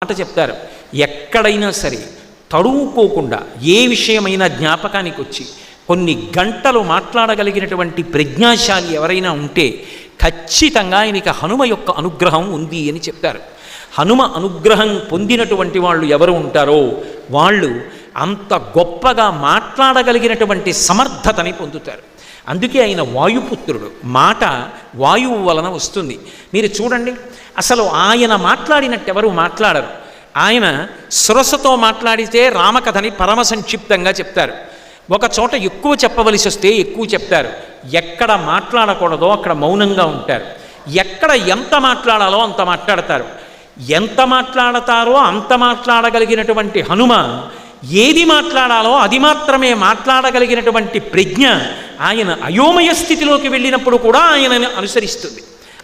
మాట చెప్తారు, ఎక్కడైనా సరే తడువుకోకుండా ఏ విషయమైనా జ్ఞాపకానికి వచ్చి కొన్ని గంటలు మాట్లాడగలిగినటువంటి ప్రజ్ఞాశాలి ఎవరైనా ఉంటే ఖచ్చితంగా ఆయనకి హనుమ యొక్క అనుగ్రహం ఉంది అని చెప్తారు. హనుమ అనుగ్రహం పొందినటువంటి వాళ్ళు ఎవరు ఉంటారో వాళ్ళు అంత గొప్పగా మాట్లాడగలిగినటువంటి సమర్థతని పొందుతారు. అందుకే ఆయన వాయుపుత్రుడు. మాట వాయువు వలన వస్తుంది. మీరు చూడండి, అసలు ఆయన మాట్లాడినట్టు ఎవరు మాట్లాడరు. ఆయన సురసతో మాట్లాడితే రామకథని పరమ సంక్షిప్తంగా చెప్తారు. ఒక చోట ఎక్కువ చెప్పవలసి వస్తే ఎక్కువ చెప్తారు. ఎక్కడ మాట్లాడకూడదో అక్కడ మౌనంగా ఉంటారు. ఎక్కడ ఎంత మాట్లాడాలో అంత మాట్లాడతారు. ఎంత మాట్లాడతారో అంత మాట్లాడగలిగినటువంటి హనుమ ఏది మాట్లాడాలో అది మాత్రమే మాట్లాడగలిగినటువంటి ప్రజ్ఞ ఆయన అయోమయ స్థితిలోకి వెళ్ళినప్పుడు కూడా ఆయనని అనుసరిస్తుంది,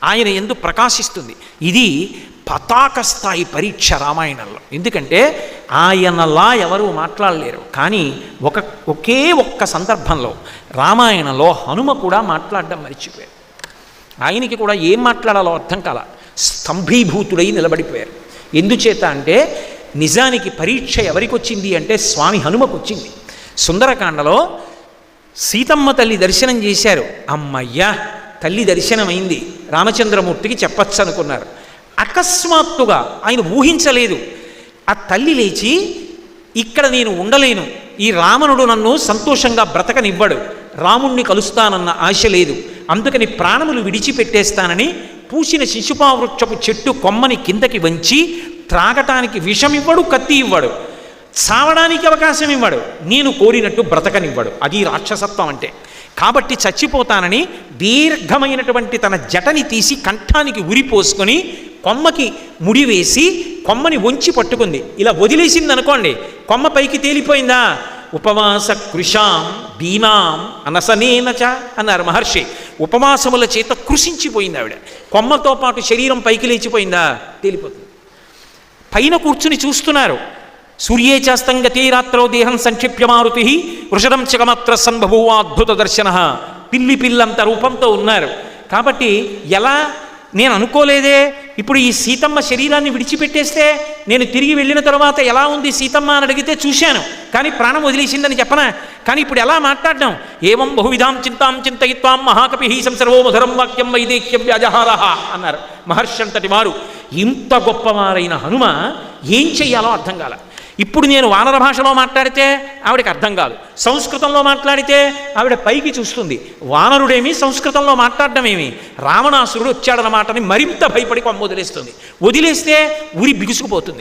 ఆయన యందు ప్రకాశిస్తుంది. ఇది పతాక స్థాయి పరీక్ష రామాయణంలో. ఎందుకంటే ఆయనలా ఎవరు మాట్లాడలేరు. కానీ ఒకే ఒక్క సందర్భంలో రామాయణంలో హనుమ కూడా మాట్లాడడం మర్చిపోయారు. ఆయనకి కూడా ఏం మాట్లాడాలో అర్థం కాల, స్తంభీభూతుడై నిలబడిపోయారు. ఎందుచేత అంటే నిజానికి పరీక్ష ఎవరికి వచ్చింది అంటే స్వామి హనుమకు వచ్చింది. సుందరకాండలో సీతమ్మ తల్లి దర్శనం చేశారు. అమ్మయ్యా తల్లి దర్శనమైంది, రామచంద్రమూర్తికి చెప్పచ్చు అనుకున్నారు. అకస్మాత్తుగా ఆయన ఊహించలేదు. ఆ తల్లి లేచి, ఇక్కడ నేను ఉండలేను, ఈ రావణుడు నన్ను సంతోషంగా బ్రతకనివ్వడు, రాముణ్ణి కలుస్తానన్న ఆశ లేదు, అందుకని ప్రాణములు విడిచిపెట్టేస్తానని పూసిన శిశుపావృక్షపు చెట్టు కొమ్మని కిందకి వంచి త్రాగటానికి విషమివ్వడు, కత్తి ఇవ్వడు, చావడానికి అవకాశం ఇవ్వడు, నేను కోరినట్టు బ్రతకనివ్వడు. అది రాక్షసత్వం అంటే. కాబట్టి చచ్చిపోతానని దీర్ఘమైనటువంటి తన జటని తీసి కంఠానికి ఉరిపోసుకొని కొమ్మకి ముడివేసి కొమ్మని వంచి పట్టుకుంది. ఇలా వదిలేసింది అనుకోండి, కొమ్మ పైకి తేలిపోయిందా? ఉపవాస కృషాం భీమాం అనసనేనచ అన్నారు మహర్షి. ఉపవాసముల చేత కృషించిపోయింది ఆవిడ. కొమ్మతో పాటు శరీరం పైకి లేచిపోయిందా? తేలిపోతుంది. పైన కూర్చుని చూస్తున్నారు. సూర్యే చాస్తంగతే రాత్రో దేహం సంక్షిప్యమారుతి వృషదం చకమాత్ర సంభభూవా అద్భుత దర్శన. పిల్లి పిల్లంత రూపంతో ఉన్నారు. కాబట్టి ఎలా నేను అనుకోలేదే, ఇప్పుడు ఈ సీతమ్మ శరీరాన్ని విడిచిపెట్టేస్తే నేను తిరిగి వెళ్ళిన తర్వాత ఎలా ఉంది సీతమ్మ అని అడిగితే చూశాను, కానీ ప్రాణం వదిలేసిందని చెప్పనా? కానీ ఇప్పుడు ఎలా మాట్లాడడం? ఏవం బహువిధాం చింతాం చింతయిత్వాం మహాకపి సంసర్వో మధురం వాక్యం వైదేహ్యం వ్యాజహారహ అన్నారు మహర్షి అంతటి వారు. ఇంత గొప్పవారైన హనుమ ఏం చెయ్యాలో అర్థం కాల. ఇప్పుడు నేను వానర భాషలో మాట్లాడితే ఆవిడకి అర్థం కాదు, సంస్కృతంలో మాట్లాడితే ఆవిడ పైకి చూస్తుంది. వానరుడేమి సంస్కృతంలో మాట్లాడడమేమి, రావణాసురుడు వచ్చాడన్నమాటని మరింత భయపడి కొమ్మ వదిలేస్తుంది. వదిలేస్తే ఉరి బిగుసుకుపోతుంది.